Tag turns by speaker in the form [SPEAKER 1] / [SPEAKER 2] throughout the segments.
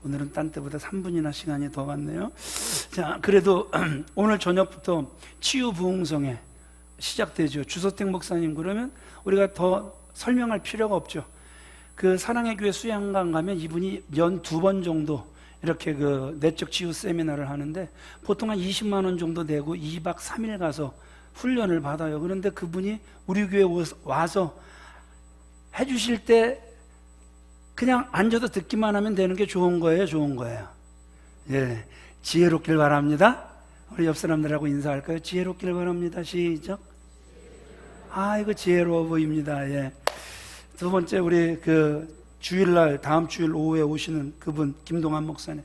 [SPEAKER 1] 오늘은 딴 때보다 3분이나 시간이 더 갔네요. 자, 그래도 오늘 저녁부터 치유부흥성회 시작되죠. 주소택 목사님, 그러면 우리가 더 설명할 필요가 없죠. 그 사랑의 교회 수양관 가면 이분이 연 2번 정도 이렇게 그 내적 치유 세미나를 하는데 보통 한 20만 원 정도 내고 2박 3일 가서 훈련을 받아요. 그런데 그분이 우리 교회 와서 해주실 때 그냥 앉아서 듣기만 하면 되는 게 좋은 거예요, 좋은 거예요? 예, 지혜롭길 바랍니다. 우리 옆 사람들하고 인사할까요? 지혜롭길 바랍니다. 시작. 이거 지혜로워 보입니다. 예. 두 번째, 우리 그 주일날 다음 주일 오후에 오시는 그분 김동환 목사님,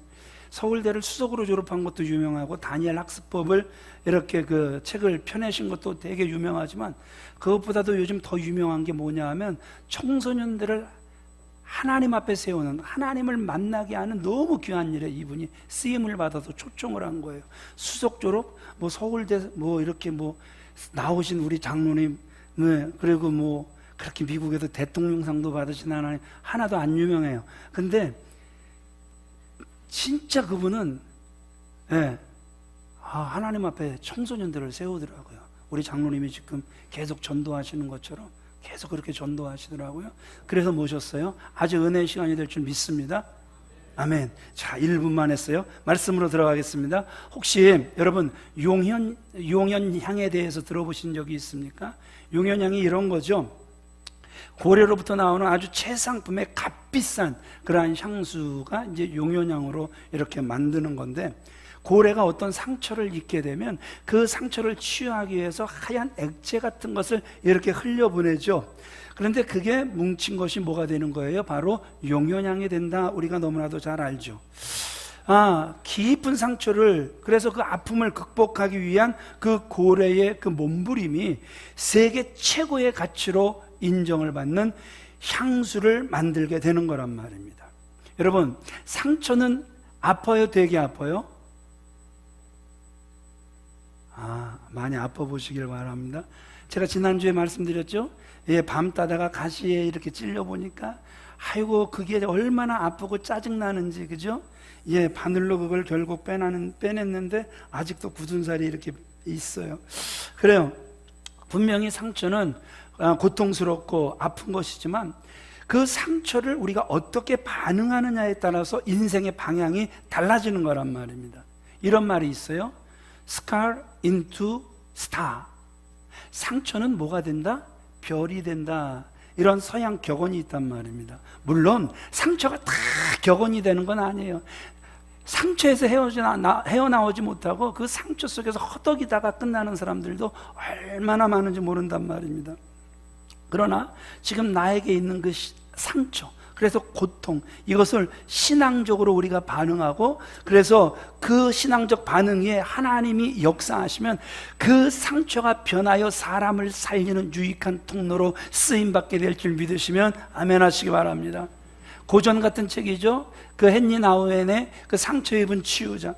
[SPEAKER 1] 서울대를 수석으로 졸업한 것도 유명하고 다니엘 학습법을 이렇게 그 책을 펴내신 것도 되게 유명하지만 그것보다도 요즘 더 유명한 게 뭐냐 하면 청소년들을 하나님 앞에 세우는, 하나님을 만나게 하는 너무 귀한 일에 이분이 쓰임을 받아서 초청을 한 거예요. 수석 졸업, 뭐 서울대 뭐 이렇게 뭐 나오신 우리 장로님, 네, 그리고 뭐 그렇게 미국에도 대통령상도 받으신 하나님 하나도 안 유명해요. 근데 진짜 그분은 하나님 앞에 청소년들을 세우더라고요. 우리 장로님이 지금 계속 전도하시는 것처럼 계속 그렇게 전도하시더라고요. 그래서 모셨어요. 아주 은혜의 시간이 될 줄 믿습니다. 아멘. 자, 1분만 했어요. 말씀으로 들어가겠습니다. 혹시 여러분 용현향에 대해서 들어보신 적이 있습니까? 용현향이 이런 거죠. 고래로부터 나오는 아주 최상품의 값비싼 그러한 향수가 이제 용현향으로 이렇게 만드는 건데, 고래가 어떤 상처를 입게 되면 그 상처를 치유하기 위해서 하얀 액체 같은 것을 이렇게 흘려보내죠. 그런데 그게 뭉친 것이 뭐가 되는 거예요? 바로 용현향이 된다. 우리가 너무나도 잘 알죠. 깊은 상처를, 그래서 그 아픔을 극복하기 위한 그 고래의 그 몸부림이 세계 최고의 가치로 인정을 받는 향수를 만들게 되는 거란 말입니다. 여러분, 상처는 아파요? 되게 아파요? 많이 아파 보시길 바랍니다. 제가 지난주에 말씀드렸죠? 밤 따다가 가시에 이렇게 찔려 보니까 아이고 그게 얼마나 아프고 짜증나는지, 그죠? 바늘로 그걸 결국 빼냈는데 아직도 굳은 살이 이렇게 있어요. 그래요. 분명히 상처는 고통스럽고 아픈 것이지만 그 상처를 우리가 어떻게 반응하느냐에 따라서 인생의 방향이 달라지는 거란 말입니다. 이런 말이 있어요. Scar into star. 상처는 뭐가 된다? 별이 된다. 이런 서양 격언이 있단 말입니다. 물론 상처가 다 격언이 되는 건 아니에요. 상처에서 헤어나오지 못하고 그 상처 속에서 허덕이다가 끝나는 사람들도 얼마나 많은지 모른단 말입니다. 그러나 지금 나에게 있는 그 상처, 그래서 고통, 이것을 신앙적으로 우리가 반응하고, 그래서 그 신앙적 반응에 하나님이 역사하시면 그 상처가 변하여 사람을 살리는 유익한 통로로 쓰임받게 될 줄 믿으시면 아멘 하시기 바랍니다. 고전 같은 책이죠. 그 헨리 나우엔의 그 상처 입은 치유자.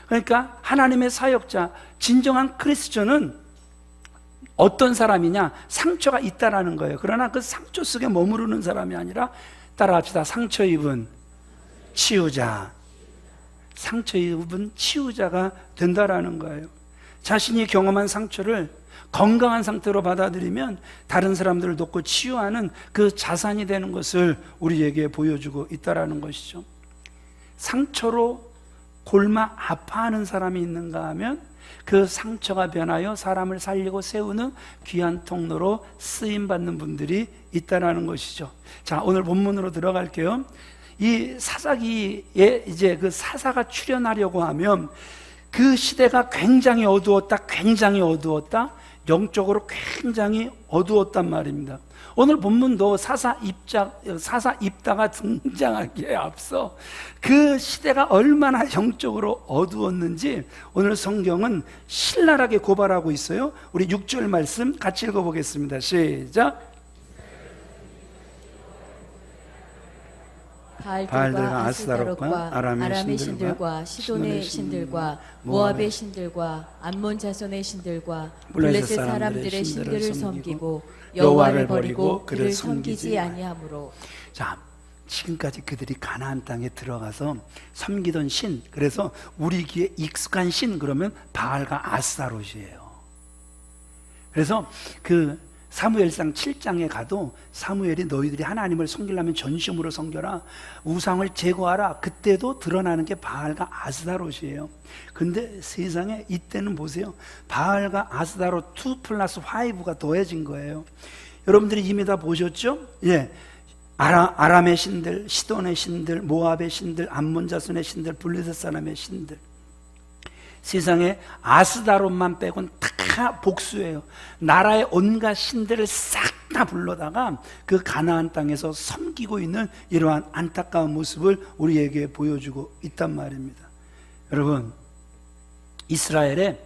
[SPEAKER 1] 그러니까 하나님의 사역자, 진정한 크리스천은 어떤 사람이냐? 상처가 있다라는 거예요. 그러나 그 상처 속에 머무르는 사람이 아니라, 따라합시다. 상처 입은 치유자. 상처 입은 치유자가 된다라는 거예요. 자신이 경험한 상처를 건강한 상태로 받아들이면 다른 사람들을 돕고 치유하는 그 자산이 되는 것을 우리에게 보여주고 있다라는 것이죠. 상처로 골마 아파하는 사람이 있는가 하면 그 상처가 변하여 사람을 살리고 세우는 귀한 통로로 쓰임받는 분들이 있다라는 것이죠. 자, 오늘 본문으로 들어갈게요. 이 사사기에 이제 그 사사가 출현하려고 하면 그 시대가 굉장히 어두웠다, 영적으로 굉장히 어두웠단 말입니다. 오늘 본문도 사사 입다가 등장하기에 앞서 그 시대가 얼마나 영적으로 어두웠는지 오늘 성경은 신랄하게 고발하고 있어요. 우리 6절 말씀 같이 읽어보겠습니다. 시작.
[SPEAKER 2] 바알들과 아스다롯과 아람의 신들과 시돈의 신들과 모압의 신들과 암몬 자손의 신들과 블레셋 사람들의 신들을 섬기고 여호와를 버리고 그를 섬기지 아니하므로.
[SPEAKER 1] 자, 지금까지 그들이 가나안 땅에 들어가서 섬기던 신, 그래서 우리 귀에 익숙한 신 그러면 바알과 아스타롯이에요. 그래서 그 사무엘상 7장에 가도 사무엘이 너희들이 하나님을 섬기려면 전심으로 섬겨라, 우상을 제거하라, 그때도 드러나는 게 바알과 아스타롯이에요. 근데 세상에 이때는 보세요, 바알과 아스타롯 2+5가 더해진 거예요. 여러분들이 이미 다 보셨죠? 예, 아람의 신들, 시돈의 신들, 모압의 신들, 암몬 자손의 신들, 블레셋 사람의 신들, 세상에 아스다롯만 빼곤 다 복수예요. 나라의 온갖 신들을 싹 다 불러다가 그 가나안 땅에서 섬기고 있는 이러한 안타까운 모습을 우리에게 보여주고 있단 말입니다. 여러분, 이스라엘의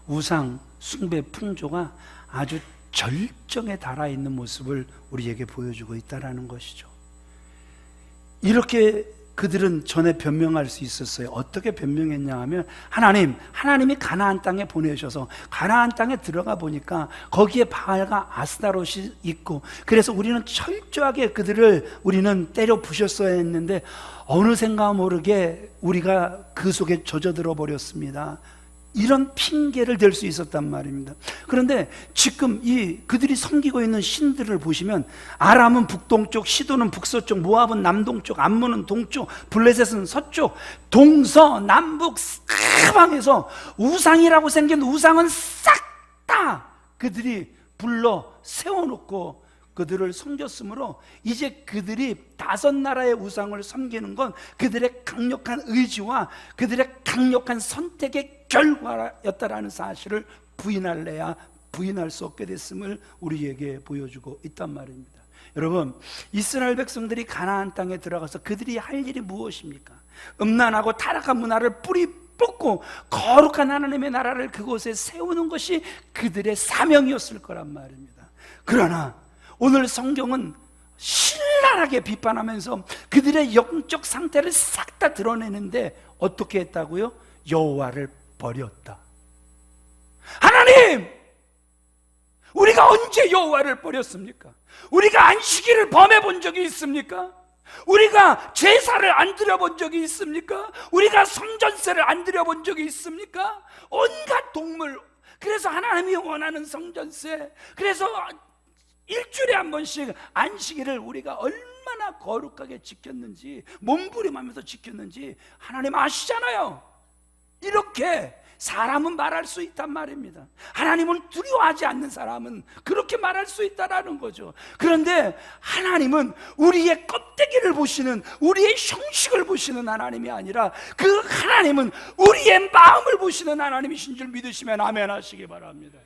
[SPEAKER 1] 우상 숭배 풍조가 아주 절정에 달아 있는 모습을 우리에게 보여주고 있다는 것이죠. 이렇게 그들은 전에 변명할 수 있었어요. 어떻게 변명했냐 하면, 하나님이 가나안 땅에 보내셔서 가나안 땅에 들어가 보니까 거기에 바알과 아스타롯이 있고, 그래서 우리는 철저하게 그들을 우리는 때려 부셨어야 했는데 어느샌가 모르게 우리가 그 속에 젖어들어 버렸습니다. 이런 핑계를 댈 수 있었단 말입니다. 그런데 지금 그들이 섬기고 있는 신들을 보시면, 아람은 북동쪽, 시돈은 북서쪽, 모압은 남동쪽, 암몬은 동쪽, 블레셋은 서쪽, 동서남북 사방에서 우상이라고 생긴 우상은 싹 다 그들이 불러 세워놓고 그들을 섬겼으므로, 이제 그들이 5나라의 우상을 섬기는 건 그들의 강력한 의지와 그들의 강력한 선택의 결과였다라는 사실을 부인할래야 부인할 수 없게 됐음을 우리에게 보여주고 있단 말입니다. 여러분, 이스라엘 백성들이 가나안 땅에 들어가서 그들이 할 일이 무엇입니까? 음란하고 타락한 문화를 뿌리 뽑고 거룩한 하나님의 나라를 그곳에 세우는 것이 그들의 사명이었을 거란 말입니다. 그러나 오늘 성경은 신랄하게 비판하면서 그들의 영적 상태를 싹 다 드러내는데 어떻게 했다고요? 여호와를 버렸다. 하나님, 우리가 언제 여호와를 버렸습니까? 우리가 안식일을 범해 본 적이 있습니까? 우리가 제사를 안 드려본 적이 있습니까? 우리가 성전세를 안 드려본 적이 있습니까? 온갖 동물, 그래서 하나님이 원하는 성전세, 그래서 일주일에 한 번씩 안식일을 우리가 얼마나 거룩하게 지켰는지, 몸부림하면서 지켰는지 하나님 아시잖아요. 이렇게 사람은 말할 수 있단 말입니다. 하나님은 두려워하지 않는 사람은 그렇게 말할 수 있다라는 거죠. 그런데 하나님은 우리의 껍데기를 보시는, 우리의 형식을 보시는 하나님이 아니라, 그 하나님은 우리의 마음을 보시는 하나님이신 줄 믿으시면 아멘 하시기 바랍니다.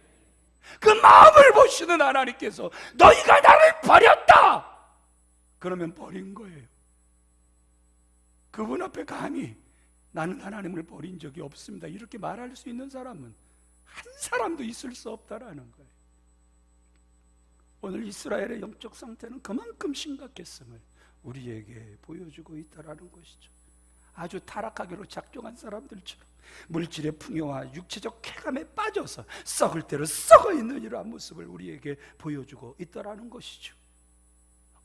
[SPEAKER 1] 그 마음을 보시는 하나님께서 너희가 나를 버렸다, 그러면 버린 거예요. 그분 앞에 감히 나는 하나님을 버린 적이 없습니다, 이렇게 말할 수 있는 사람은 한 사람도 있을 수 없다라는 거예요. 오늘 이스라엘의 영적 상태는 그만큼 심각했음을 우리에게 보여주고 있다라는 것이죠. 아주 타락하기로 작정한 사람들처럼 물질의 풍요와 육체적 쾌감에 빠져서 썩을 대로 썩어 있는 이러한 모습을 우리에게 보여주고 있다라는 것이죠.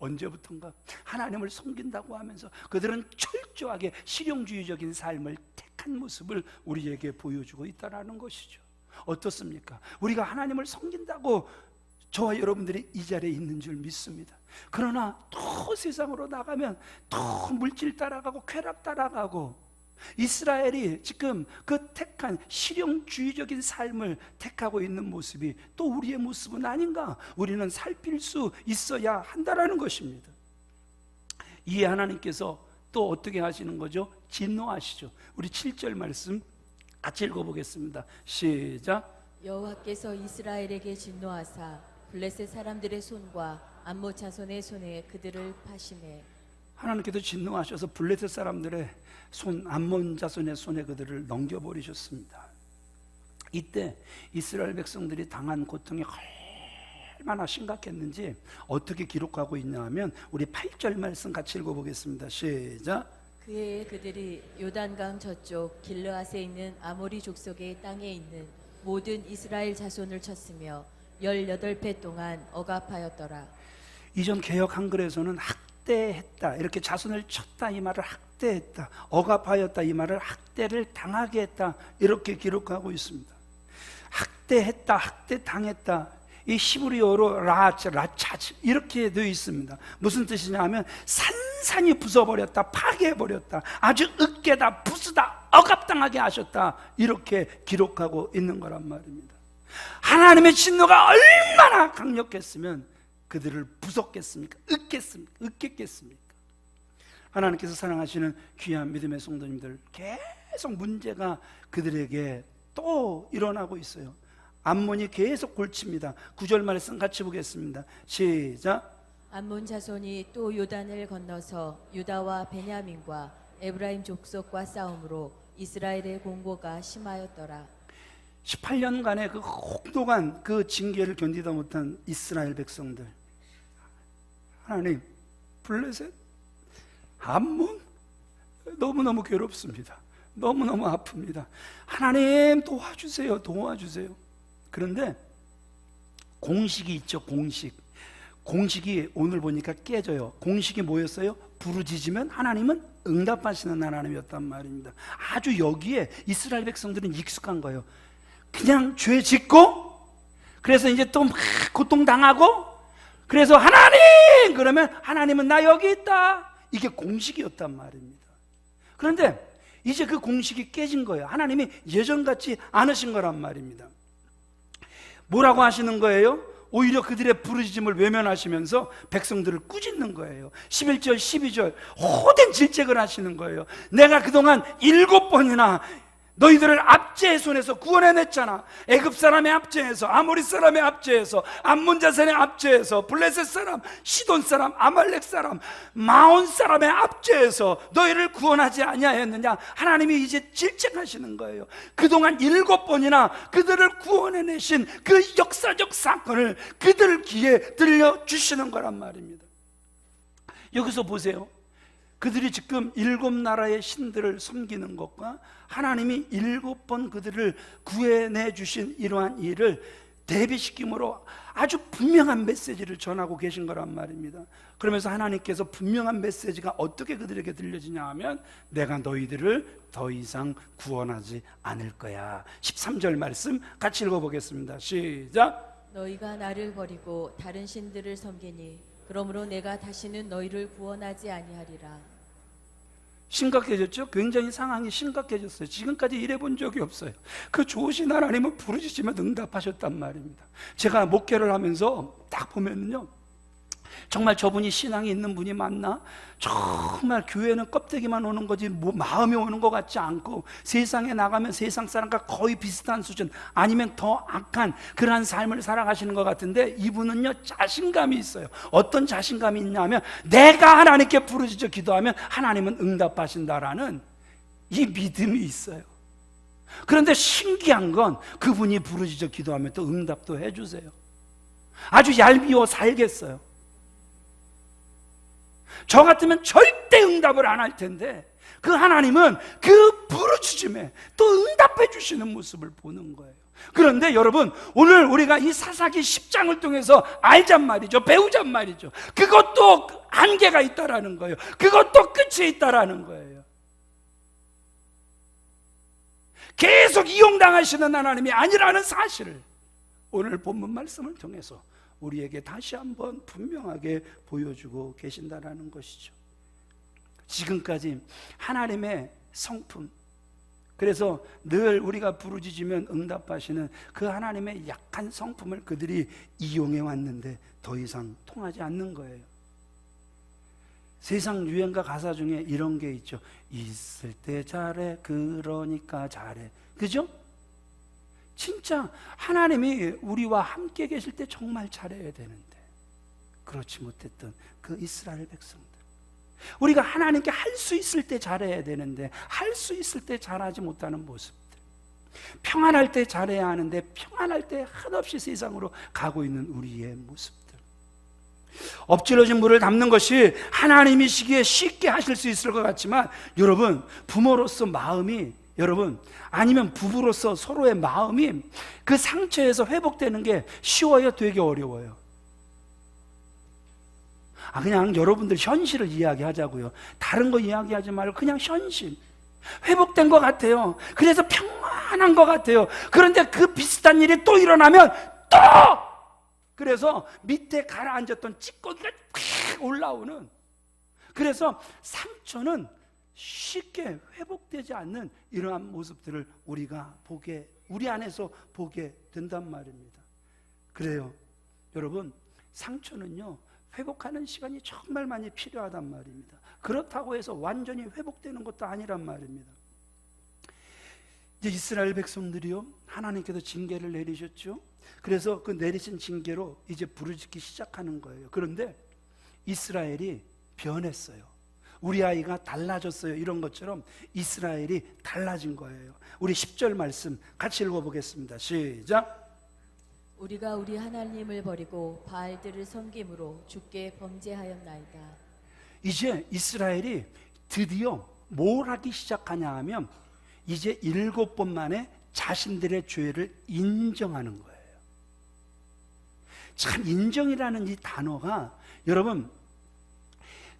[SPEAKER 1] 언제부턴가 하나님을 섬긴다고 하면서 그들은 철저하게 실용주의적인 삶을 택한 모습을 우리에게 보여주고 있다는 것이죠. 어떻습니까? 우리가 하나님을 섬긴다고 저와 여러분들이 이 자리에 있는 줄 믿습니다. 그러나 더 세상으로 나가면 더 물질 따라가고 쾌락 따라가고, 이스라엘이 지금 그 택한 실용주의적인 삶을 택하고 있는 모습이 또 우리의 모습은 아닌가, 우리는 살필 수 있어야 한다라는 것입니다. 이 하나님께서 또 어떻게 하시는 거죠? 진노하시죠. 우리 7절 말씀 같이 읽어보겠습니다. 시작.
[SPEAKER 2] 여호와께서 이스라엘에게 진노하사 블레셋 사람들의 손과 암몬 자손의 손에 그들을 파시매.
[SPEAKER 1] 하나님께서 진노하셔서 블레셋 사람들의 손, 암몬 자손의 손에 그들을 넘겨버리셨습니다. 이때 이스라엘 백성들이 당한 고통이 얼마나 심각했는지 어떻게 기록하고 있냐 하면, 우리 8절 말씀 같이 읽어보겠습니다. 시작.
[SPEAKER 2] 그해 그들이 요단강 저쪽 길르앗에 있는 아모리 족속의 땅에 있는 모든 이스라엘 자손을 쳤으며 18배 동안 억압하였더라.
[SPEAKER 1] 이전 개역 한글에서는 학대했다, 이렇게 자손을 쳤다 이 말을 학대했다, 억압하였다 이 말을 학대를 당하게 했다, 이렇게 기록하고 있습니다. 학대했다, 학대당했다, 이 히브리어로 라차즈 이렇게 되어 있습니다. 무슨 뜻이냐 하면 산산이 부숴버렸다, 파괴해버렸다, 아주 으깨다, 부수다, 억압당하게 하셨다, 이렇게 기록하고 있는 거란 말입니다. 하나님의 진노가 얼마나 강력했으면 그들을 부쉈겠습니까? 으깼겠습니까? 하나님께서 사랑하시는 귀한 믿음의 성도님들, 계속 문제가 그들에게 또 일어나고 있어요. 암몬이 계속 골칩니다. 9절 말씀 같이 보겠습니다. 시작.
[SPEAKER 2] 암몬 자손이 또 요단을 건너서 유다와 베냐민과 에브라임 족속과 싸움으로 이스라엘의 공고가 심하였더라.
[SPEAKER 1] 18년간의 그 혹독한 그 징계를 견디다 못한 이스라엘 백성들, 하나님, 블레셋, 암몬 너무너무 괴롭습니다. 너무너무 아픕니다. 하나님 도와주세요, 도와주세요. 그런데 공식이 있죠. 공식이 오늘 보니까 깨져요. 공식이 뭐였어요? 부르짖으면 하나님은 응답하시는 하나님이었단 말입니다. 아주 여기에 이스라엘 백성들은 익숙한 거예요. 그냥 죄 짓고, 그래서 이제 또 막 고통당하고, 그래서 하나님! 그러면 하나님은 나 여기 있다. 이게 공식이었단 말입니다. 그런데 이제 그 공식이 깨진 거예요. 하나님이 예전같지 않으신 거란 말입니다. 뭐라고 하시는 거예요? 오히려 그들의 부르짖음을 외면하시면서 백성들을 꾸짖는 거예요. 11절 12절 호된 질책을 하시는 거예요. 내가 그동안 7번이나 너희들을 압제의 손에서 구원해냈잖아. 애굽 사람의 압제에서, 아모리 사람의 압제에서, 암몬 자손의 압제에서, 블레셋 사람, 시돈 사람, 아말렉 사람, 마온 사람의 압제에서 너희를 구원하지 아니하였느냐. 하나님이 이제 질책하시는 거예요. 그동안 7번이나 그들을 구원해내신 그 역사적 사건을 그들 귀에 들려주시는 거란 말입니다. 여기서 보세요. 그들이 지금 7나라의 신들을 섬기는 것과 하나님이 7번 그들을 구해내 주신 이러한 일을 대비시킴으로 아주 분명한 메시지를 전하고 계신 거란 말입니다. 그러면서 하나님께서 분명한 메시지가 어떻게 그들에게 들려지냐 하면 내가 너희들을 더 이상 구원하지 않을 거야. 13절 말씀 같이 읽어보겠습니다. 시작.
[SPEAKER 2] 너희가 나를 버리고 다른 신들을 섬기니 그러므로 내가 다시는 너희를 구원하지 아니하리라.
[SPEAKER 1] 심각해졌죠? 굉장히 상황이 심각해졌어요. 지금까지 이래본 적이 없어요. 그 좋으신 하나님은 부르짖으면 응답하셨단 말입니다. 제가 목회를 하면서 딱 보면요, 정말 저분이 신앙이 있는 분이 맞나? 정말 교회는 껍데기만 오는 거지 뭐 마음이 오는 것 같지 않고, 세상에 나가면 세상 사람과 거의 비슷한 수준 아니면 더 악한 그러한 삶을 살아가시는 것 같은데, 이분은요 자신감이 있어요. 어떤 자신감이 있냐면 내가 하나님께 부르짖어 기도하면 하나님은 응답하신다라는 이 믿음이 있어요. 그런데 신기한 건 그분이 부르짖어 기도하면 또 응답도 해주세요. 아주 얄미워 살겠어요. 저 같으면 절대 응답을 안 할 텐데 그 하나님은 그 부르짖음에 또 응답해 주시는 모습을 보는 거예요. 그런데 여러분, 오늘 우리가 이 사사기 10장을 통해서 알잔 말이죠, 배우잔 말이죠. 그것도 한계가 있다라는 거예요. 그것도 끝이 있다라는 거예요. 계속 이용당하시는 하나님이 아니라는 사실을 오늘 본문 말씀을 통해서 우리에게 다시 한번 분명하게 보여주고 계신다라는 것이죠. 지금까지 하나님의 성품, 그래서 늘 우리가 부르짖으면 응답하시는 그 하나님의 약한 성품을 그들이 이용해 왔는데 더 이상 통하지 않는 거예요. 세상 유행가 가사 중에 이런 게 있죠. 있을 때 잘해, 그러니까 잘해. 그죠? 진짜 하나님이 우리와 함께 계실 때 정말 잘해야 되는데 그렇지 못했던 그 이스라엘 백성들, 우리가 하나님께 할 수 있을 때 잘해야 되는데 할 수 있을 때 잘하지 못하는 모습들, 평안할 때 잘해야 하는데 평안할 때 한없이 세상으로 가고 있는 우리의 모습들, 엎질러진 물을 담는 것이 하나님이시기에 쉽게 하실 수 있을 것 같지만, 여러분, 부모로서 마음이, 여러분, 아니면 부부로서 서로의 마음이 그 상처에서 회복되는 게 쉬워요, 되게 어려워요? 그냥 여러분들 현실을 이야기하자고요. 다른 거 이야기하지 말고 그냥 현실. 회복된 것 같아요. 그래서 평안한 것 같아요. 그런데 그 비슷한 일이 또 일어나면 또! 그래서 밑에 가라앉았던 찌꺼기가 팍 올라오는, 그래서 상처는 쉽게 회복되지 않는 이러한 모습들을 우리가 우리 안에서 보게 된단 말입니다. 그래요. 여러분, 상처는요, 회복하는 시간이 정말 많이 필요하단 말입니다. 그렇다고 해서 완전히 회복되는 것도 아니란 말입니다. 이제 이스라엘 백성들이요, 하나님께서 징계를 내리셨죠. 그래서 그 내리신 징계로 이제 부르짖기 시작하는 거예요. 그런데 이스라엘이 변했어요. 우리 아이가 달라졌어요. 이런 것처럼 이스라엘이 달라진 거예요. 우리 10절 말씀 같이 읽어보겠습니다. 시작.
[SPEAKER 2] 우리가 우리 하나님을 버리고 바알들을 섬김으로 주께 범죄하였나이다.
[SPEAKER 1] 이제 이스라엘이 드디어 뭘 하기 시작하냐 하면 이제 7번 만에 자신들의 죄를 인정하는 거예요. 참, 인정이라는 이 단어가 여러분,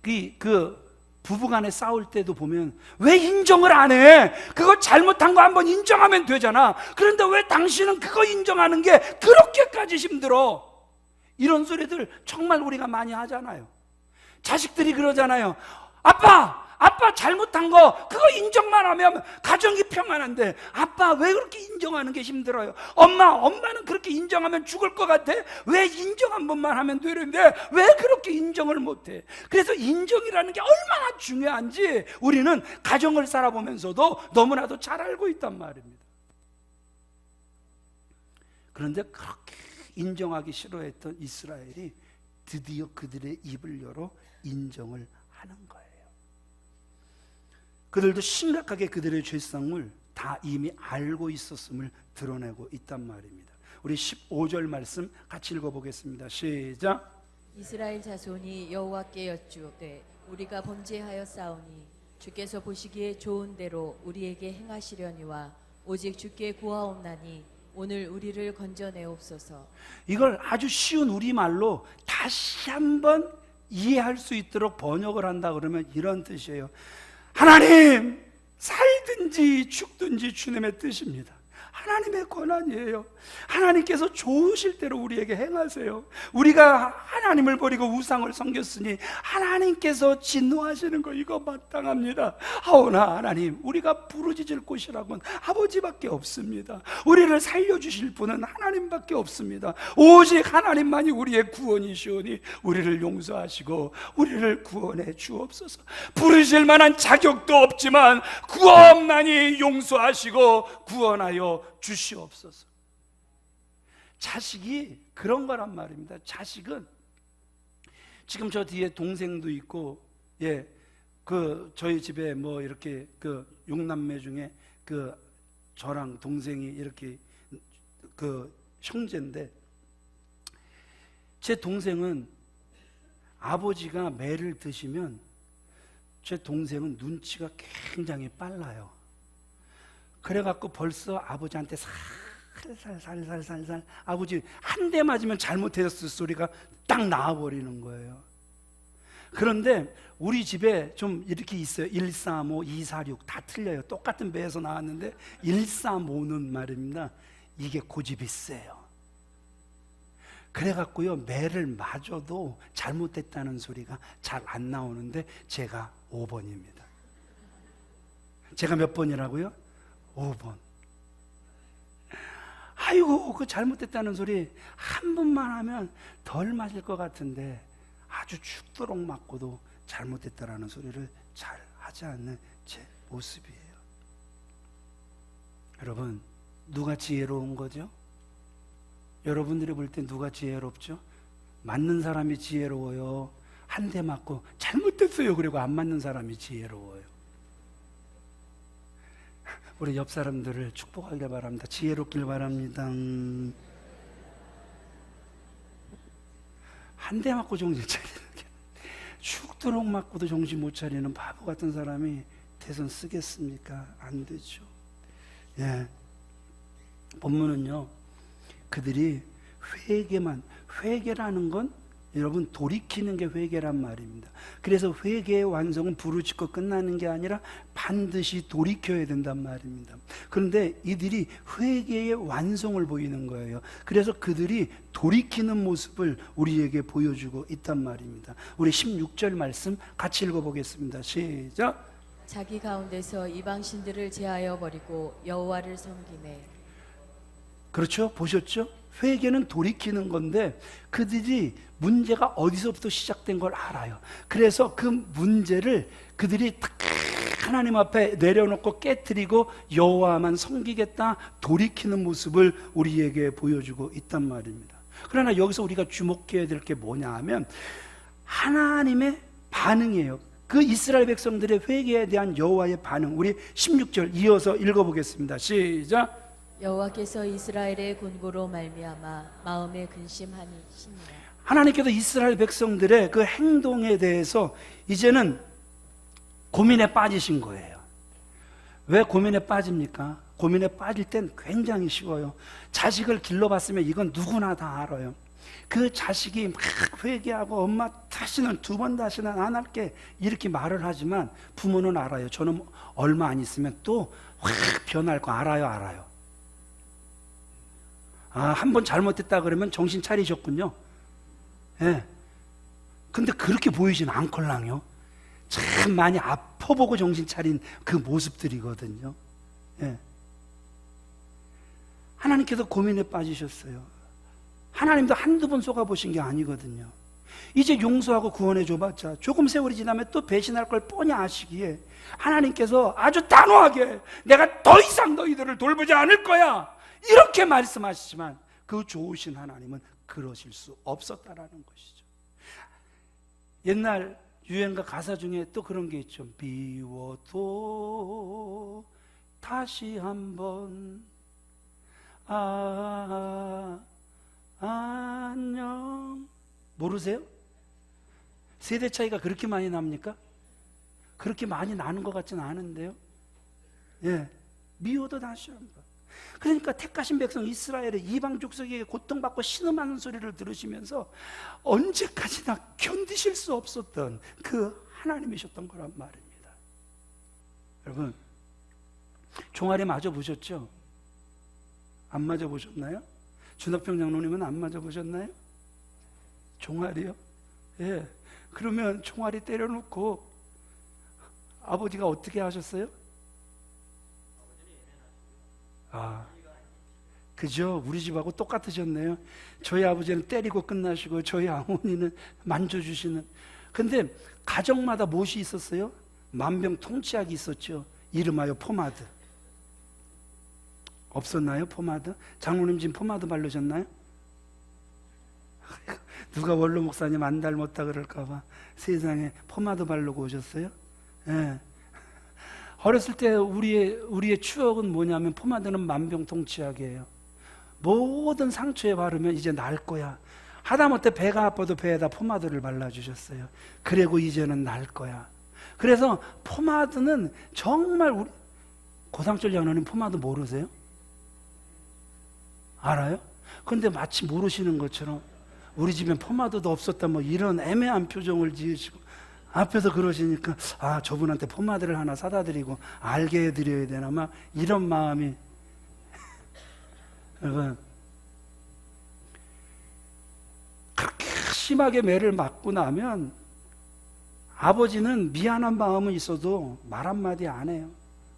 [SPEAKER 1] 그 부부간에 싸울 때도 보면 왜 인정을 안 해? 그거 잘못한 거 한번 인정하면 되잖아. 그런데 왜 당신은 그거 인정하는 게 그렇게까지 힘들어? 이런 소리들 정말 우리가 많이 하잖아요. 자식들이 그러잖아요. 아빠 잘못한 거 그거 인정만 하면 가정이 평안한데 아빠 왜 그렇게 인정하는 게 힘들어요? 엄마는 그렇게 인정하면 죽을 것 같아? 왜 인정 한 번만 하면 되는데 왜 그렇게 인정을 못해? 그래서 인정이라는 게 얼마나 중요한지 우리는 가정을 살아보면서도 너무나도 잘 알고 있단 말입니다. 그런데 그렇게 인정하기 싫어했던 이스라엘이 드디어 그들의 입을 열어 인정을 하는 거예요. 그들도 심각하게 그들의 죄성을 다 이미 알고 있었음을 드러내고 있단 말입니다. 우리 15절 말씀 같이 읽어보겠습니다. 시작.
[SPEAKER 2] 이스라엘 자손이 여호와께 여쭈되 우리가 범죄하였사오니 주께서 보시기에 좋은 대로 우리에게 행하시려니와 오직 주께 구하옵나니 오늘 우리를 건져내옵소서.
[SPEAKER 1] 이걸 아주 쉬운 우리말로 다시 한번 이해할 수 있도록 번역을 한다 그러면 이런 뜻이에요. 하나님, 살든지 죽든지 주님의 뜻입니다. 하나님의 권한이에요. 하나님께서 좋으실 대로 우리에게 행하세요. 우리가 하나님을 버리고 우상을 섬겼으니 하나님께서 진노하시는 거 이거 마땅합니다. 하오나 하나님, 우리가 부르짖을 곳이라고는 아버지밖에 없습니다. 우리를 살려주실 분은 하나님밖에 없습니다. 오직 하나님만이 우리의 구원이시오니 우리를 용서하시고 우리를 구원해 주옵소서. 부르실 만한 자격도 없지만 구하옵나니 용서하시고 구원하여 주시옵소서. 자식이 그런 거란 말입니다. 자식은 지금 저 뒤에 동생도 있고, 저희 집에 뭐 이렇게 그 6남매 중에 그 저랑 동생이 이렇게 그 형제인데, 제 동생은 아버지가 매를 드시면 제 동생은 눈치가 굉장히 빨라요. 그래갖고 벌써 아버지한테 살살살살살살 아버지 한 대 맞으면 잘못했을 소리가 딱 나와버리는 거예요. 그런데 우리 집에 좀 이렇게 있어요. 135, 246 다 틀려요. 똑같은 배에서 나왔는데 135는 말입니다, 이게 고집이 세요. 그래갖고요, 매를 맞아도 잘못됐다는 소리가 잘 안 나오는데 제가 5번입니다. 제가 몇 번이라고요? 5번. 아이고, 그 잘못됐다는 소리 한 번만 하면 덜 맞을 것 같은데 아주 죽도록 맞고도 잘못됐다라는 소리를 잘 하지 않는 제 모습이에요. 여러분, 누가 지혜로운 거죠? 여러분들이 볼 때 누가 지혜롭죠? 맞는 사람이 지혜로워요? 한 대 맞고 잘못됐어요 그리고 안 맞는 사람이 지혜로워요? 우리 옆 사람들을 축복하길 바랍니다. 지혜롭길 바랍니다. 한 대 맞고 정신 차리는 게, 죽도록 맞고도 정신 못 차리는 바보 같은 사람이 대선 쓰겠습니까? 안 되죠. 본문은요, 그들이 회개라는 건 여러분, 돌이키는 게 회개란 말입니다. 그래서 회개의 완성은 부르짖고 끝나는 게 아니라 반드시 돌이켜야 된단 말입니다. 그런데 이들이 회개의 완성을 보이는 거예요. 그래서 그들이 돌이키는 모습을 우리에게 보여주고 있단 말입니다. 우리 16절 말씀 같이 읽어보겠습니다. 시작.
[SPEAKER 2] 자기 가운데서 이방신들을 제하여 버리고 여호와를 섬기매.
[SPEAKER 1] 그렇죠? 보셨죠? 회개는 돌이키는 건데 그들이 문제가 어디서부터 시작된 걸 알아요. 그래서 그 문제를 그들이 딱 하나님 앞에 내려놓고 깨트리고 여호와만 섬기겠다 돌이키는 모습을 우리에게 보여주고 있단 말입니다. 그러나 여기서 우리가 주목해야 될 게 뭐냐 하면 하나님의 반응이에요. 그 이스라엘 백성들의 회개에 대한 여호와의 반응. 우리 16절 이어서 읽어보겠습니다. 시작.
[SPEAKER 2] 여호와께서 이스라엘의 곤고로 말미암아 마음에 근심하시니라.
[SPEAKER 1] 하나님께서 이스라엘 백성들의 그 행동에 대해서 이제는 고민에 빠지신 거예요. 왜 고민에 빠집니까? 고민에 빠질 땐 굉장히 쉬워요. 자식을 길러봤으면 이건 누구나 다 알아요. 그 자식이 막 회개하고 엄마 다시는 두 번 다시는 안 할게 이렇게 말을 하지만 부모는 알아요. 저는 얼마 안 있으면 또 확 변할 거 알아요. 한 번 잘못했다 그러면 정신 차리셨군요. 예. 근데 그렇게 보이진 않걸랑요. 참 많이 아파보고 정신 차린 그 모습들이거든요. 예. 하나님께서 고민에 빠지셨어요. 하나님도 한두 번 속아보신 게 아니거든요. 이제 용서하고 구원해 줘봤자 조금 세월이 지나면 또 배신할 걸 뻔히 아시기에 하나님께서 아주 단호하게 내가 더 이상 너희들을 돌보지 않을 거야 이렇게 말씀하시지만 그 좋으신 하나님은 그러실 수 없었다라는 것이죠. 옛날 유행가 가사 중에 또 그런 게 있죠. 미워도 다시 한번 안녕. 모르세요? 세대 차이가 그렇게 많이 납니까? 그렇게 많이 나는 것 같지는 않은데요. 예, 미워도 다시 한번. 그러니까 택하신 백성 이스라엘의 이방 족속에게 고통받고 신음하는 소리를 들으시면서 언제까지나 견디실 수 없었던 그 하나님이셨던 거란 말입니다. 여러분, 종아리 맞아 보셨죠? 안 맞아 보셨나요? 준학평 장로님은 안 맞아 보셨나요? 종아리요? 예. 그러면 종아리 때려놓고 아버지가 어떻게 하셨어요? 그죠? 우리 집하고 똑같으셨네요. 저희 아버지는 때리고 끝나시고 저희 어머니는 만져주시는. 근데 가정마다 무엇이 있었어요? 만병통치약이 있었죠. 이름하여 포마드. 없었나요? 포마드? 장로님 지금 포마드 바르셨나요? 누가 원로 목사님 안 닮았다 그럴까봐 세상에 포마드 바르고 오셨어요? 예. 어렸을 때 우리의 추억은 뭐냐면 포마드는 만병통치약이에요. 모든 상처에 바르면 이제 나을 거야. 하다못해 배가 아파도 배에다 포마드를 발라주셨어요. 그리고 이제는 나을 거야. 그래서 포마드는 정말 우리 고상철 장로님 포마드 모르세요? 알아요? 근데 마치 모르시는 것처럼 우리 집엔 포마드도 없었다 뭐 이런 애매한 표정을 지으시고 앞에서 그러시니까 저분한테 포마드를 하나 사다 드리고 알게 해드려야 되나 막 이런 마음이 여러분, 그렇게 심하게 매를 맞고 나면 아버지는 미안한 마음은 있어도 말 한마디 안 해요.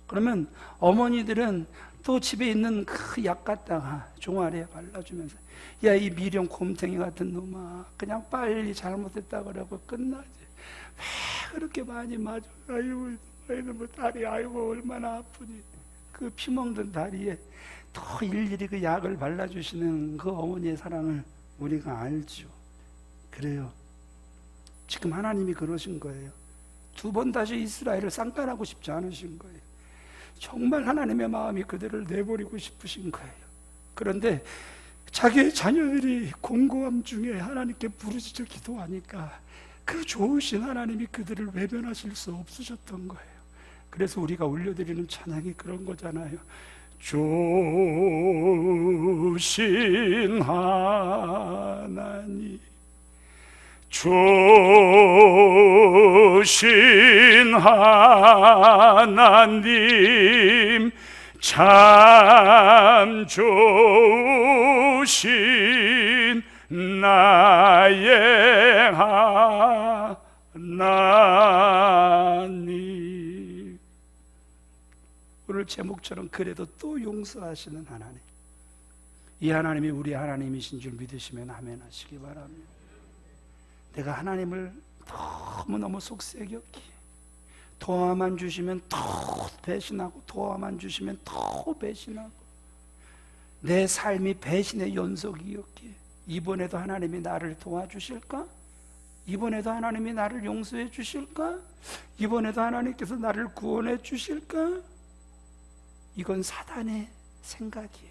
[SPEAKER 1] 그러면 어머니들은 또 집에 있는 그 약 갖다가 종아리에 발라주면서 야, 이 미련 곰탱이 같은 놈아, 그냥 빨리 잘못했다 그러고 끝나지. 왜 그렇게 많이 맞아? 아이고 뭐 다리 아이고 얼마나 아프니. 그 피멍든 다리에 더 일일이 그 약을 발라주시는 그 어머니의 사랑을 우리가 알죠. 그래요. 지금 하나님이 그러신 거예요. 두 번 다시 이스라엘을 쌍깔하고 싶지 않으신 거예요. 정말 하나님의 마음이 그들을 내버리고 싶으신 거예요. 그런데 자기의 자녀들이 공고함 중에 하나님께 부르짖어 기도하니까 그 좋으신 하나님이 그들을 외면하실 수 없으셨던 거예요. 그래서 우리가 올려드리는 찬양이 그런 거잖아요. 좋으신 하나님
[SPEAKER 3] 주신 하나님 참 좋으신 나의 하나님.
[SPEAKER 1] 오늘 제목처럼 그래도 또 용서하시는 하나님, 이 하나님이 우리 하나님이신 줄 믿으시면 아멘 하시기 바랍니다. 내가 하나님을 너무너무 속세겼기에 도와만 주시면 더 배신하고, 도와만 주시면 더 배신하고, 내 삶이 배신의 연속이었기에 이번에도 하나님이 나를 도와주실까? 이번에도 하나님이 나를 용서해 주실까? 이번에도 하나님께서 나를 구원해 주실까? 이건 사단의 생각이에요.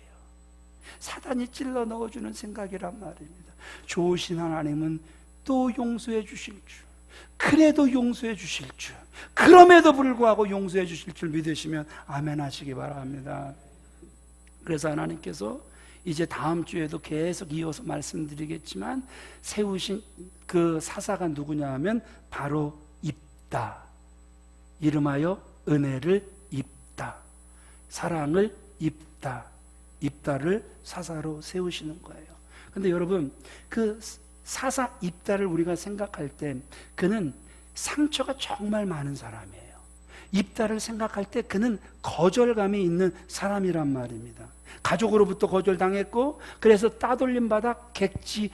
[SPEAKER 1] 사단이 찔러 넣어주는 생각이란 말입니다. 좋으신 하나님은 또 용서해 주실 줄, 그래도 용서해 주실 줄, 그럼에도 불구하고 용서해 주실 줄 믿으시면 아멘 하시기 바랍니다. 그래서 하나님께서 이제 다음 주에도 계속 이어서 말씀드리겠지만 세우신 그 사사가 누구냐 하면 바로 입다, 이름하여 은혜를 입다, 사랑을 입다, 입다를 사사로 세우시는 거예요. 근데 여러분, 그 사사 입다를 우리가 생각할 때 그는 상처가 정말 많은 사람이에요. 입다를 생각할 때 그는 거절감이 있는 사람이란 말입니다. 가족으로부터 거절당했고, 그래서 따돌림 받아 객지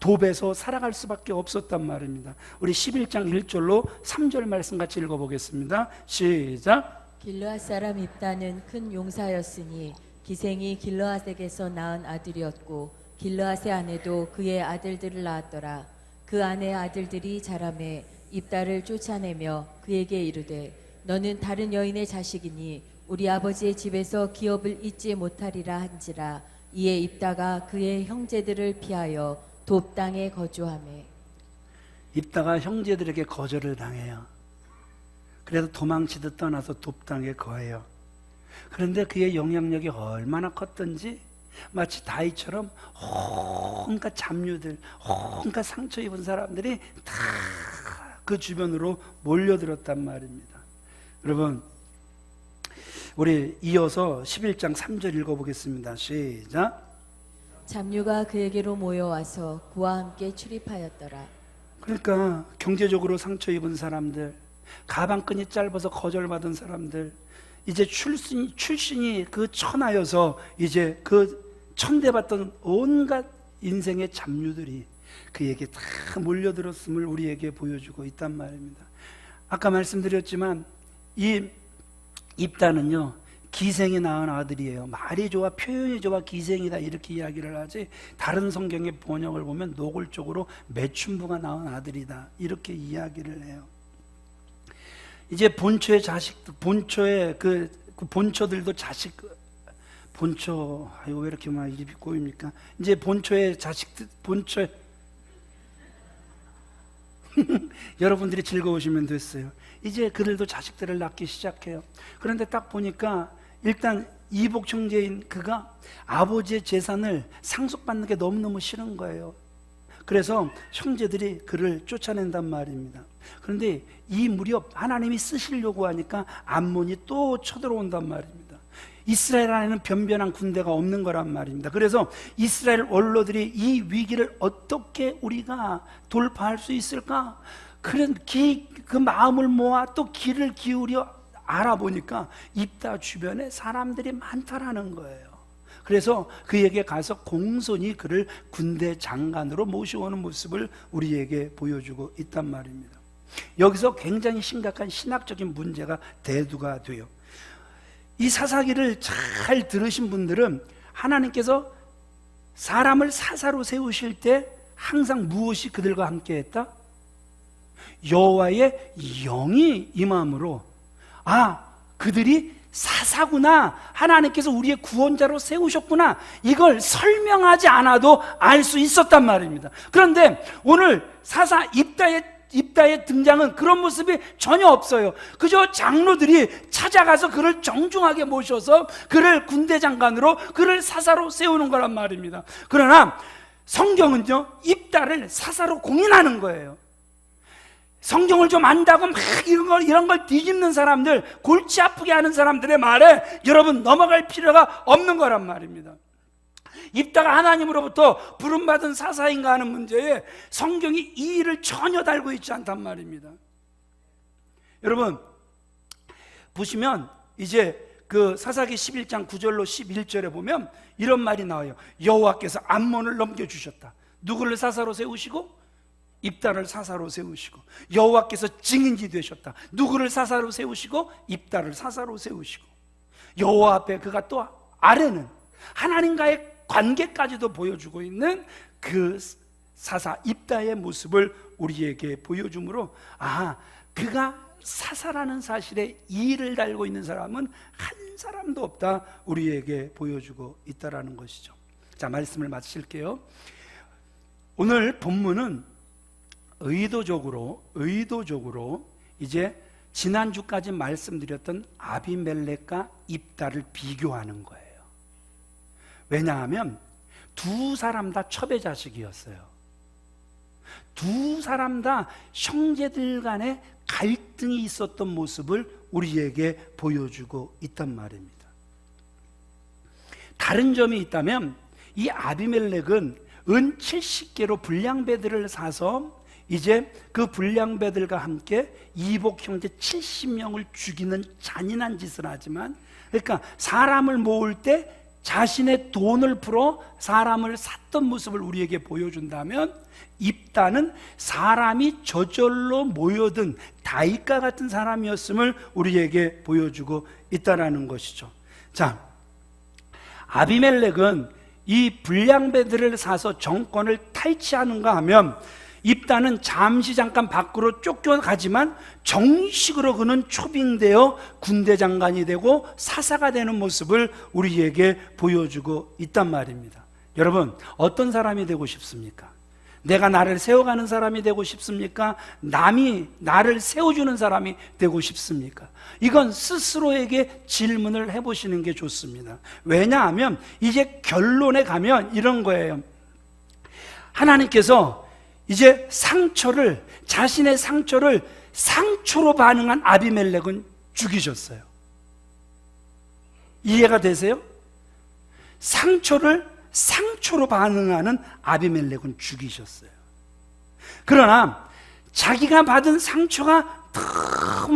[SPEAKER 1] 돕에서 살아갈 수밖에 없었단 말입니다. 우리 11장 1절로 3절 말씀 같이 읽어보겠습니다. 시작.
[SPEAKER 2] 길르앗 사람 입다는 큰 용사였으니 기생이 길르앗에게서 낳은 아들이었고 길르앗의 아내도 그의 아들들을 낳았더라. 그 아내의 아들들이 자라매 입다를 쫓아내며 그에게 이르되 너는 다른 여인의 자식이니 우리 아버지의 집에서 기업을 잊지 못하리라 한지라. 이에 입다가 그의 형제들을 피하여 돕 땅에 거주하매.
[SPEAKER 1] 입다가 형제들에게 거절을 당해요. 그래서 도망치듯 떠나서 돕 땅에 거해요. 그런데 그의 영향력이 얼마나 컸던지 마치 다윗처럼 온갖 잡류들, 온갖 상처 입은 사람들이 다 그 주변으로 몰려들었단 말입니다. 여러분, 우리 이어서 11장 3절 읽어보겠습니다. 시작.
[SPEAKER 2] 잡류가 그에게로 모여와서 그와 함께 출입하였더라.
[SPEAKER 1] 그러니까 경제적으로 상처 입은 사람들, 가방끈이 짧아서 거절받은 사람들, 이제 출신이 그 천하여서 이제 그 천대받던 온갖 인생의 잡류들이 그에게 다 몰려들었음을 우리에게 보여주고 있단 말입니다. 아까 말씀드렸지만 이 입다는요, 기생이 낳은 아들이에요. 말이 좋아, 표현이 좋아, 기생이다 이렇게 이야기를 하지, 다른 성경의 번역을 보면 노골적으로 매춘부가 낳은 아들이다 이렇게 이야기를 해요. 이제 본초의 자식들, 본초의 그 본초들도 자식, 본초, 아이고 왜 이렇게 막 입이 꼬입니까? 이제 본초의 자식들, 본초 여러분들이 즐거우시면 됐어요. 이제 그들도 자식들을 낳기 시작해요. 그런데 딱 보니까 일단 이복 형제인 그가 아버지의 재산을 상속받는 게 너무너무 싫은 거예요. 그래서 형제들이 그를 쫓아낸단 말입니다. 그런데 이 무렵 하나님이 쓰시려고 하니까 암몬이 또 쳐들어온단 말입니다. 이스라엘 안에는 변변한 군대가 없는 거란 말입니다. 그래서 이스라엘 원로들이 이 위기를 어떻게 우리가 돌파할 수 있을까? 그런 그 마음을 모아 또 귀를 기울여 알아보니까 입다 주변에 사람들이 많다라는 거예요. 그래서 그에게 가서 공손히 그를 군대 장관으로 모셔오는 모습을 우리에게 보여주고 있단 말입니다. 여기서 굉장히 심각한 신학적인 문제가 대두가 돼요. 이 사사기를 잘 들으신 분들은 하나님께서 사람을 사사로 세우실 때 항상 무엇이 그들과 함께 했다? 여호와의 영이 임함으로, 아, 그들이 사사구나, 하나님께서 우리의 구원자로 세우셨구나, 이걸 설명하지 않아도 알 수 있었단 말입니다. 그런데 오늘 사사 입다의 등장은 그런 모습이 전혀 없어요. 그저 장로들이 찾아가서 그를 정중하게 모셔서 그를 군대 장관으로, 그를 사사로 세우는 거란 말입니다. 그러나 성경은요, 입다를 사사로 공인하는 거예요. 성경을 좀 안다고 막 이런 걸 뒤집는 사람들, 골치 아프게 하는 사람들의 말에 여러분 넘어갈 필요가 없는 거란 말입니다. 입다가 하나님으로부터 부름받은 사사인가 하는 문제에 성경이 이 일을 전혀 달고 있지 않단 말입니다. 여러분 보시면 이제 그 사사기 11장 9절로 11절에 보면 이런 말이 나와요. 여호와께서 암몬을 넘겨주셨다. 누구를 사사로 세우시고? 입다를 사사로 세우시고. 여호와께서 증인이 되셨다. 누구를 사사로 세우시고? 입다를 사사로 세우시고. 여호와 앞에 그가 또 아래는 하나님과의 관계까지도 보여주고 있는 그 사사 입다의 모습을 우리에게 보여주므로, 아, 그가 사사라는 사실에 이의를 달고 있는 사람은 한 사람도 없다, 우리에게 보여주고 있다라는 것이죠. 자, 말씀을 마칠게요. 오늘 본문은 의도적으로 이제 지난주까지 말씀드렸던 아비멜렉과 입다를 비교하는 거예요. 왜냐하면 두 사람 다 첩의 자식이었어요. 두 사람 다 형제들 간에 갈등이 있었던 모습을 우리에게 보여주고 있단 말입니다. 다른 점이 있다면 이 아비멜렉은 은 70개로 불량배들을 사서 이제 그 불량배들과 함께 이복 형제 70명을 죽이는 잔인한 짓을 하지만, 그러니까 사람을 모을 때 자신의 돈을 풀어 사람을 샀던 모습을 우리에게 보여준다면, 입다는 사람이 저절로 모여든 다윗과 같은 사람이었음을 우리에게 보여주고 있다는 것이죠. 자, 아비멜렉은 이 불량배들을 사서 정권을 탈취하는가 하면, 입다는 잠시 잠깐 밖으로 쫓겨가지만 정식으로 그는 초빙되어 군대 장관이 되고 사사가 되는 모습을 우리에게 보여주고 있단 말입니다. 여러분, 어떤 사람이 되고 싶습니까? 내가 나를 세워가는 사람이 되고 싶습니까? 남이 나를 세워주는 사람이 되고 싶습니까? 이건 스스로에게 질문을 해보시는 게 좋습니다. 왜냐하면 이제 결론에 가면 이런 거예요. 하나님께서 이제 자신의 상처를 상처로 반응한 아비멜렉은 죽이셨어요. 이해가 되세요? 상처를 상처로 반응하는 아비멜렉은 죽이셨어요. 그러나 자기가 받은 상처가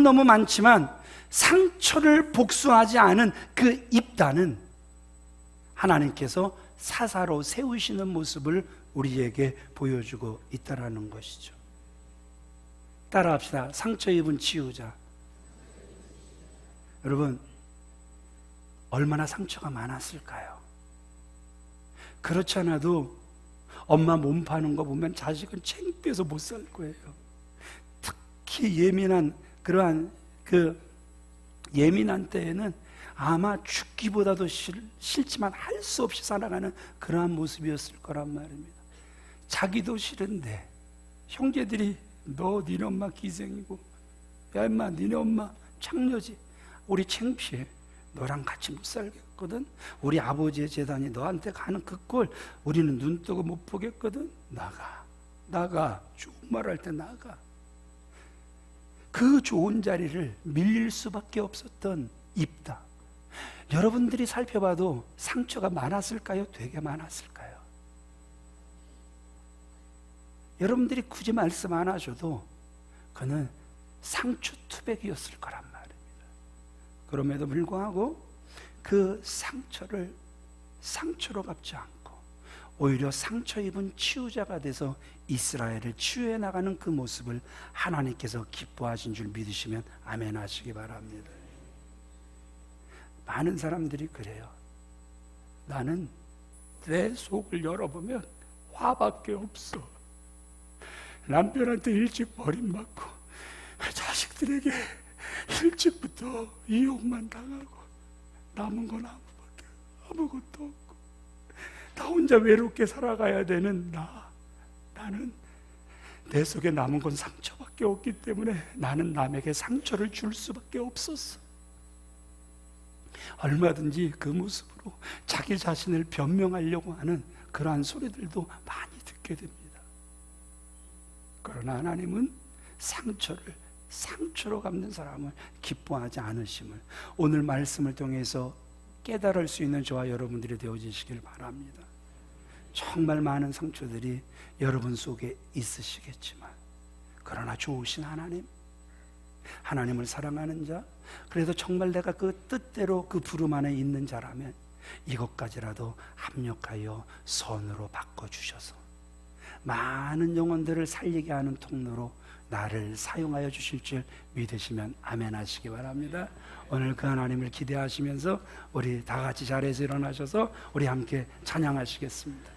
[SPEAKER 1] 너무 많지만 상처를 복수하지 않은 그 입다는 하나님께서 사사로 세우시는 모습을 우리에게 보여주고 있다는 것이죠. 따라합시다. 상처 입은 치유자. 여러분, 얼마나 상처가 많았을까요? 그렇지 않아도 엄마 몸 파는 거 보면 자식은 창피해서 못 살 거예요. 특히 그러한 예민한 때에는 아마 죽기보다도 싫지만 할 수 없이 살아가는 그러한 모습이었을 거란 말입니다. 자기도 싫은데 형제들이 너 니네 엄마 기생이고, 야 임마 니네 엄마 창녀지, 우리 창피해, 너랑 같이 못 살겠거든, 우리 아버지의 재단이 너한테 가는 그 꼴 우리는 눈 뜨고 못 보겠거든, 나가 좋은 말 할 때 나가. 그 좋은 자리를 밀릴 수밖에 없었던 입다. 여러분들이 살펴봐도 상처가 많았을까요? 되게 많았을까요? 여러분들이 굳이 말씀 안 하셔도 그는 상처 투백이었을 거란 말입니다. 그럼에도 불구하고 그 상처를 상처로 갚지 않고 오히려 상처 입은 치유자가 돼서 이스라엘을 치유해 나가는 그 모습을 하나님께서 기뻐하신 줄 믿으시면 아멘 하시기 바랍니다. 많은 사람들이 그래요. 나는 내 속을 열어보면 화밖에 없어. 남편한테 일찍 버림받고 자식들에게 일찍부터 이용만 당하고 남은 건 아무것도 없고 나 혼자 외롭게 살아가야 되는 나는 내 속에 남은 건 상처밖에 없기 때문에 나는 남에게 상처를 줄 수밖에 없었어. 얼마든지 그 모습으로 자기 자신을 변명하려고 하는 그러한 소리들도 많이 듣게 됩니다. 그러나 하나님은 상처를 상처로 갚는 사람을 기뻐하지 않으심을 오늘 말씀을 통해서 깨달을 수 있는 저와 여러분들이 되어지시길 바랍니다. 정말 많은 상처들이 여러분 속에 있으시겠지만 그러나 좋으신 하나님을 사랑하는 자, 그래도 정말 내가 그 뜻대로 그 부름 안에 있는 자라면 이것까지라도 합력하여 선으로 바꿔주셔서 많은 영혼들을 살리게 하는 통로로 나를 사용하여 주실 줄 믿으시면 아멘 하시기 바랍니다. 오늘 그 하나님을 기대하시면서 우리 다 같이 자리에서 일어나셔서 우리 함께 찬양하시겠습니다.